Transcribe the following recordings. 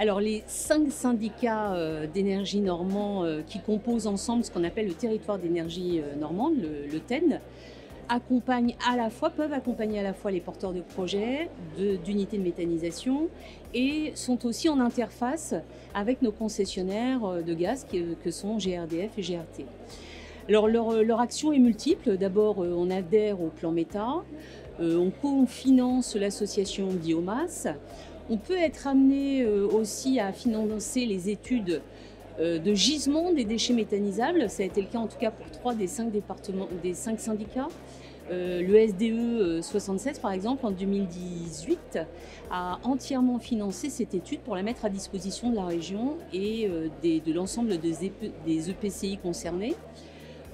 Alors les 5 syndicats d'énergie normands qui composent ensemble ce qu'on appelle le territoire d'énergie normande, le TEN, peuvent accompagner à la fois les porteurs de projets, d'unités de méthanisation et sont aussi en interface avec nos concessionnaires de gaz que sont GRDF et GRT. Alors leur action est multiple. D'abord, on adhère au plan Méta, on cofinance l'association Biomasse. On peut être amené aussi à financer les études de gisement des déchets méthanisables. Ça a été le cas en tout cas pour 3 des 5 départements, des 5 syndicats. Le SDE 76 par exemple en 2018 a entièrement financé cette étude pour la mettre à disposition de la région et de l'ensemble des EPCI concernés.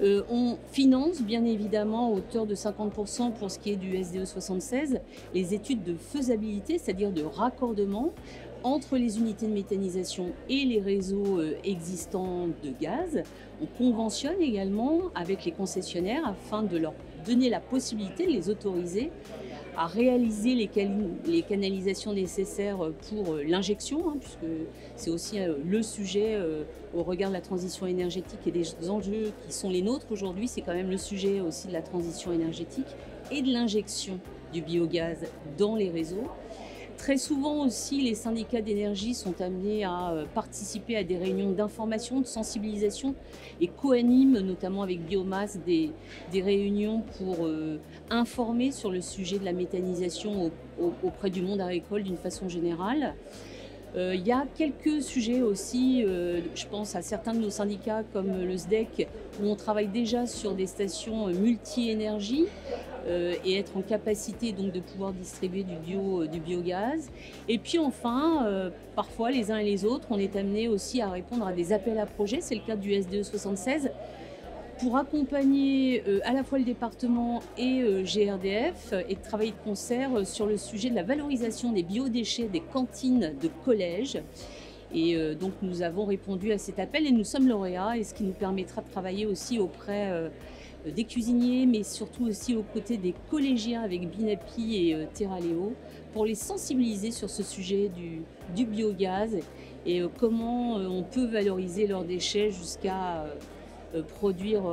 On finance bien évidemment à hauteur de 50% pour ce qui est du SDE 76 les études de faisabilité, c'est-à-dire de raccordement entre les unités de méthanisation et les réseaux existants de gaz. On conventionne également avec les concessionnaires afin de leur donner la possibilité, de les autoriser à réaliser les canalisations nécessaires pour l'injection, puisque c'est aussi le sujet au regard de la transition énergétique et des enjeux qui sont les nôtres aujourd'hui. C'est quand même le sujet aussi de la transition énergétique et de l'injection du biogaz dans les réseaux. Très souvent aussi, les syndicats d'énergie sont amenés à participer à des réunions d'information, de sensibilisation et co-animent, notamment avec Biomasse, des réunions pour informer sur le sujet de la méthanisation auprès du monde agricole d'une façon générale. Il y a quelques sujets aussi, je pense à certains de nos syndicats comme le SDEC, où on travaille déjà sur des stations multi-énergie et être en capacité donc de pouvoir distribuer du biogaz. Et puis enfin, parfois les uns et les autres, on est amené aussi à répondre à des appels à projets, c'est le cas du SDE 76, pour accompagner à la fois le département et GRDF et de travailler de concert sur le sujet de la valorisation des biodéchets des cantines de collèges. Et donc nous avons répondu à cet appel et nous sommes lauréats, et ce qui nous permettra de travailler aussi auprès des cuisiniers, mais surtout aussi aux côtés des collégiens avec Binapi et Terraléo pour les sensibiliser sur ce sujet du biogaz et comment on peut valoriser leurs déchets jusqu'à produire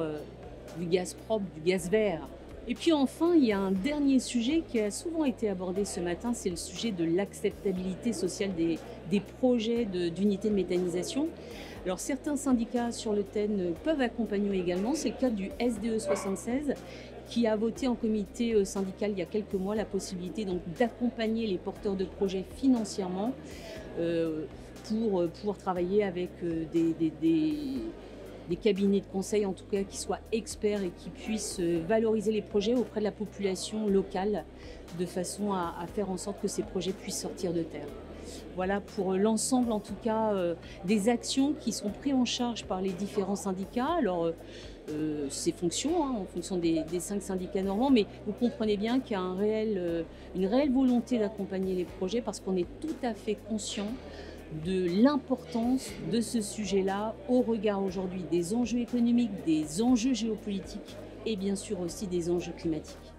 du gaz propre, du gaz vert. Et puis enfin, il y a un dernier sujet qui a souvent été abordé ce matin, c'est le sujet de l'acceptabilité sociale des projets d'unités de méthanisation. Alors certains syndicats sur le TEN peuvent accompagner également, c'est le cas du SDE 76 qui a voté en comité syndical il y a quelques mois la possibilité donc d'accompagner les porteurs de projets financièrement pour pouvoir travailler avec des cabinets de conseil en tout cas qui soient experts et qui puissent valoriser les projets auprès de la population locale de façon à faire en sorte que ces projets puissent sortir de terre. Voilà pour l'ensemble en tout cas des actions qui sont prises en charge par les différents syndicats. Alors ces fonctions en fonction des 5 syndicats normands, mais vous comprenez bien qu'il y a une réelle volonté d'accompagner les projets parce qu'on est tout à fait conscient de l'importance de ce sujet-là au regard aujourd'hui des enjeux économiques, des enjeux géopolitiques et bien sûr aussi des enjeux climatiques.